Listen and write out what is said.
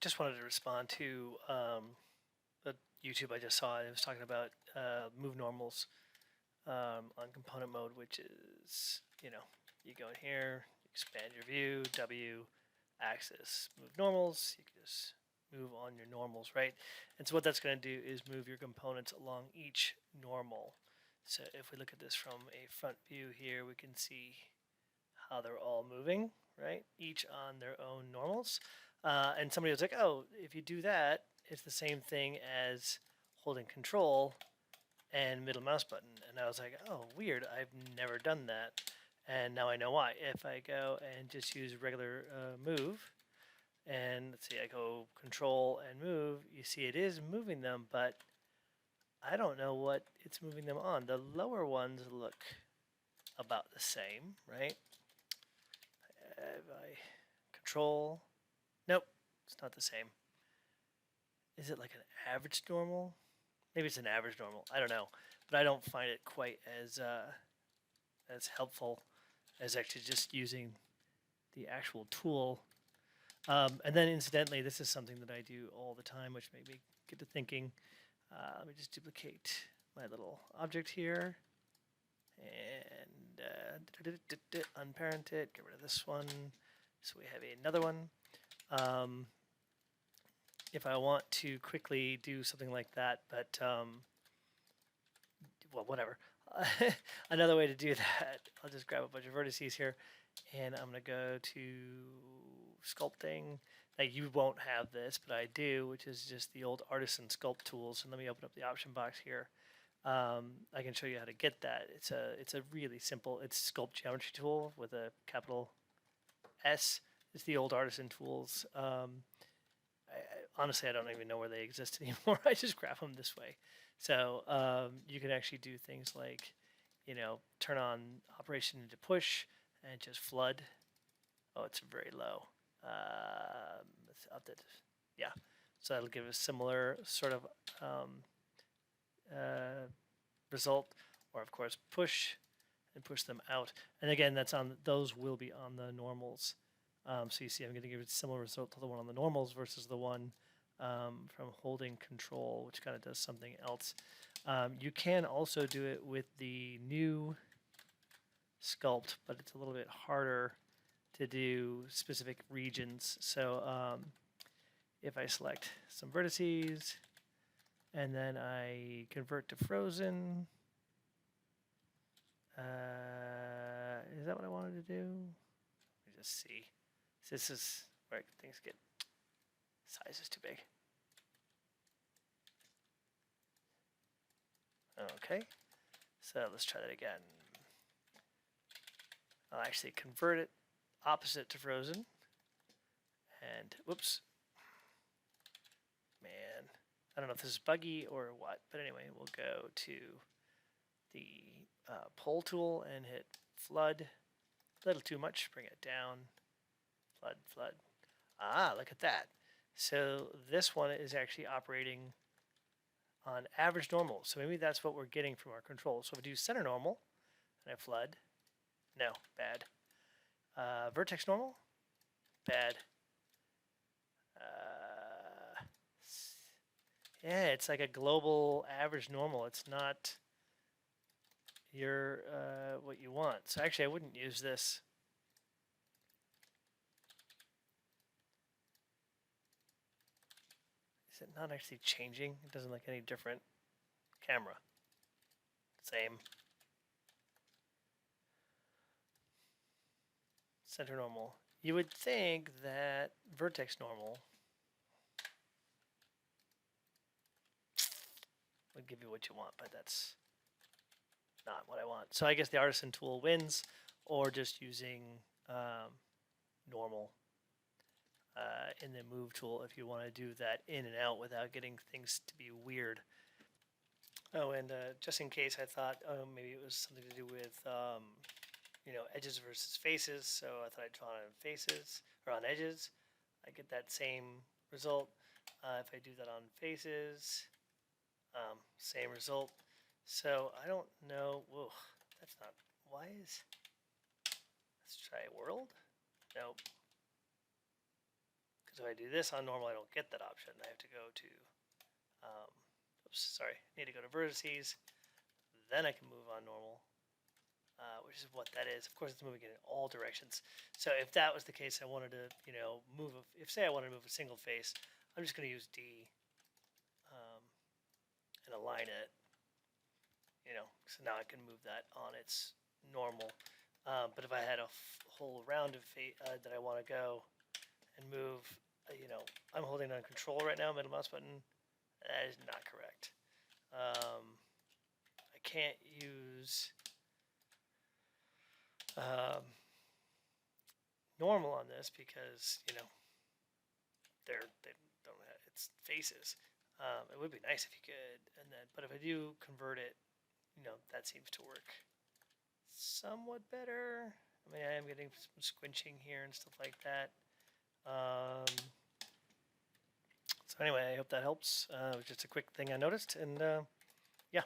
just wanted to respond to a YouTube I just saw. And it was talking about move normals on component mode, which is, you go in here, expand your view, W, axis, move normals. You can just move on your normals, right? And so what that's going to do is move your components along each normal. So if we look at this from a front view here, we can see how they're all moving, right? Each on their own normals. And somebody was like, oh, if you do that, it's the same thing as holding control and middle mouse button. And I was like, oh, weird. I've never done that. And now I know why. If I go and just use regular move, and let's see, I go control and move, you see it is moving them, but I don't know what it's moving them on. The lower ones look about the same, right? If I control, nope, it's not the same. Is it like an average normal? Maybe it's an average normal. I don't know, but I don't find it quite as helpful as actually just using the actual tool. And then incidentally, this is something that I do all the time, which made me get to thinking. Let me just duplicate my little object here and unparent it, get rid of this one. So we have another one. If I want to quickly do something like that, but well, whatever. Another way to do that, I'll just grab a bunch of vertices here, and I'm going to go to sculpting. Now you won't have this, but I do, which is just the old Artisan Sculpt tools. And let me open up the option box here. I can show you how to get that. It's a really simple. It's Sculpt geometry tool with a capital S. It's the old Artisan tools. Honestly, I don't even know where they exist anymore. I just grab them this way. So you can actually do things like, turn on operation into push and just flood. Oh, it's very low. Let's up that. Yeah. So that'll give a similar sort of result. Or of course push and push them out. And again, those will be on the normals. So you see I'm going to give a similar result to the one on the normals versus the one from holding control, which kind of does something else. You can also do it with the new Sculpt, but it's a little bit harder to do specific regions. So if I select some vertices and then I convert to frozen, is that what I wanted to do? Let me just see. So this is where things get, size is too big. Okay, so let's try that again. I'll actually convert it opposite to frozen. And whoops, man, I don't know if this is buggy or what, but anyway, we'll go to the pull tool and hit flood. A little too much, bring it down. Flood, flood. Ah, look at that. So this one is actually operating on average normal. So maybe that's what we're getting from our control. So if we do center normal and I flood, no, bad. Vertex normal, bad. Yeah, it's like a global average normal. It's not your what you want. So actually, I wouldn't use this. Is it not actually changing? It doesn't look any different. Camera, same. Center normal. You would think that vertex normal would give you what you want, but that's not what I want. So I guess the Artisan tool wins, or just using normal in the move tool if you want to do that in and out without getting things to be weird. Oh, and just in case, I thought maybe it was something to do with edges versus faces. So I thought I'd draw on faces or on edges. I get that same result. If I do that on faces, same result. So I don't know. Whoa, that's not. Why is? Let's try world. Nope. Because if I do this on normal, I don't get that option. I have to go to, oops, sorry, I need to go to vertices. Then I can move on normal, which is what that is. Of course, it's moving in all directions. So if that was the case, I wanted to, move, if say I wanted to move a single face, I'm just going to use D and align it, so now I can move that on its normal. But if I had a whole round of that I want to go and move, I'm holding on control right now, middle mouse button. That is not correct. I can't use normal on this because, they don't have its faces. It would be nice if you could, but if I do convert it, that seems to work somewhat better. I mean, I am getting some squinching here and stuff like that. So anyway, I hope that helps. It was just a quick thing I noticed, and yeah.